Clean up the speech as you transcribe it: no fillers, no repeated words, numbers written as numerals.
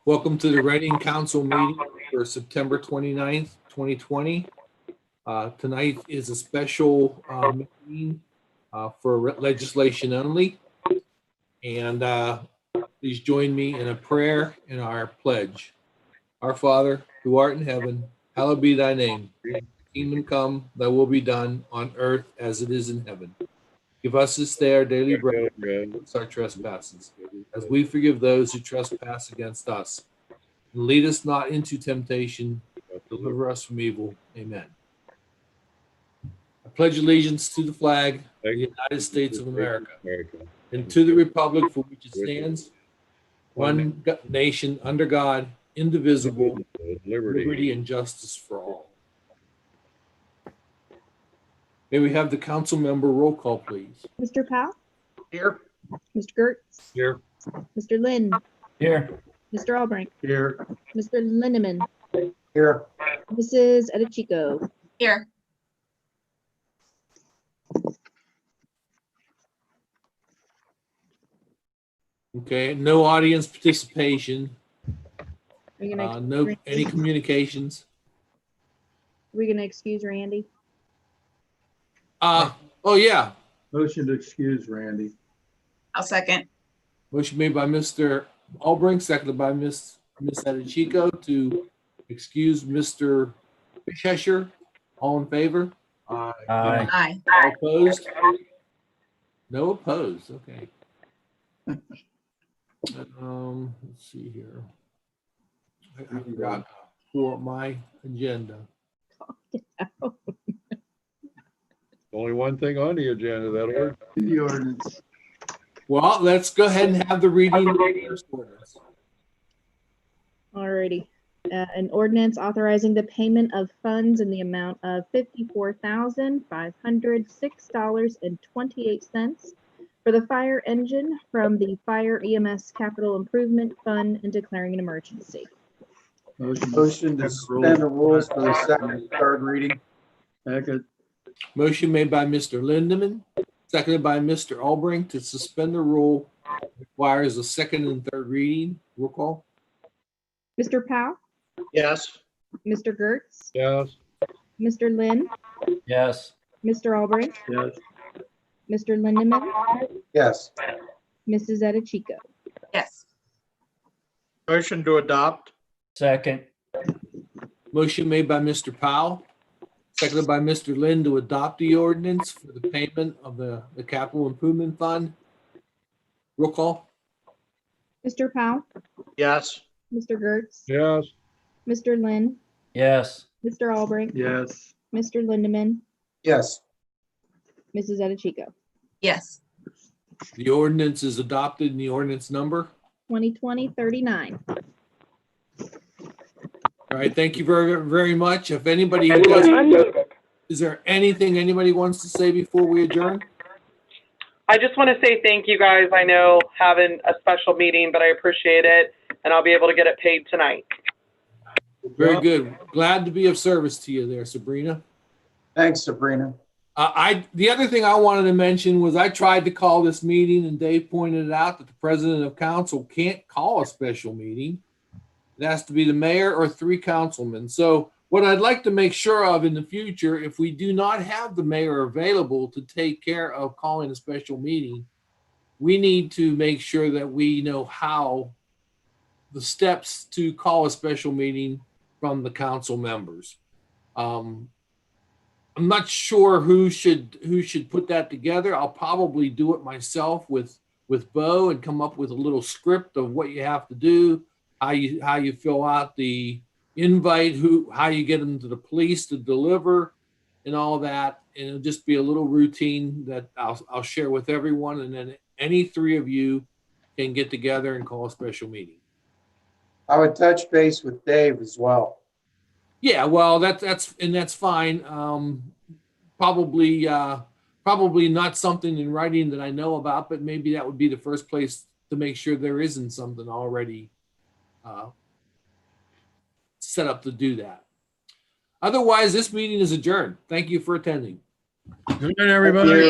Welcome to the Reading Council meeting for September 29th, 2020. Tonight is a special meeting for legislation only. And please join me in a prayer and our pledge. Our Father, who art in heaven, hallowed be thy name. Kingdom come, thy will be done on earth as it is in heaven. Give us this day our daily bread, and forgive us our trespasses, as we forgive those who trespass against us. And lead us not into temptation, but deliver us from evil. Amen. I pledge allegiance to the flag of the United States of America, and to the republic for which it stands, one nation under God, indivisible, liberty and justice for all. May we have the council member roll call, please? Mr. Powell? Here. Mr. Gertz? Here. Mr. Lynn? Here. Mr. Albrecht? Here. Mr. Lindeman? Here. Mrs. Edichico? Here. Okay, no audience participation, Are you gonna, no any communications. are we gonna excuse Randy? Oh yeah, Motion to excuse Randy. I'll second. motion made by Mr. Albrecht, seconded by Miss Edichico to excuse Mr. Cheshire. All in favor? Aye. Aye. All opposed? No opposed, okay. Let's see here. I forgot to pull up my agenda. Only one thing on the agenda, that order. The ordinance. Well, let's go ahead and have the reading of the first ordinance. Alrighty. An ordinance authorizing the payment of funds in the amount of $54,506.28 for the fire engine from the Fire EMS Capital Improvement Fund and declaring an emergency. Motion to suspend the rules for the second and third reading. Second. Motion made by Mr. Lindeman, seconded by Mr. Albrecht to suspend the rule. Requires a second and third reading. Roll call. Mr. Powell? Yes. Mr. Gertz? Yes. Mr. Lynn? Yes. Mr. Albrecht? Yes. Mr. Lindeman? Yes. Mrs. Edichico? Yes. Motion to adopt. Second. Motion made by Mr. Powell, seconded by Mr. Lynn to adopt the ordinance for the payment of the capital improvement fund. Roll call. Mr. Powell? Yes. Mr. Gertz? Yes. Mr. Lynn? Yes. Mr. Albrecht? Yes. Mr. Lindeman? Yes. Mrs. Edichico? Yes. The ordinance is adopted in the ordinance number. 2020-39. All right, thank you very, very much. If anybody does, is there anything anybody wants to say before we adjourn? I just want to say thank you guys. I know having a special meeting, but I appreciate it, and I'll be able to get it paid tonight. Very good. Glad to be of service to you there, Sabrina. Thanks, Sabrina. The other thing I wanted to mention was I tried to call this meeting and Dave pointed out that the president of council can't call a special meeting. It has to be the mayor or 3 councilmen. So what I'd like to make sure of in the future, if we do not have the mayor available to take care of calling a special meeting, we need to make sure that we know how the steps to call a special meeting from the council members. I'm not sure who should put that together. I'll probably do it myself with Bo and come up with a little script of what you have to do, how you fill out the invite, how you get them to the police to deliver, and all that. And it'll just be a little routine that I'll share with everyone, and then any 3 of you can get together and call a special meeting. I would touch base with Dave as well. Yeah, well, that's fine. Probably not something in writing that I know about, but maybe that would be the first place to make sure there isn't something already set up to do that. Otherwise, this meeting is adjourned. Thank you for attending. Good night, everybody.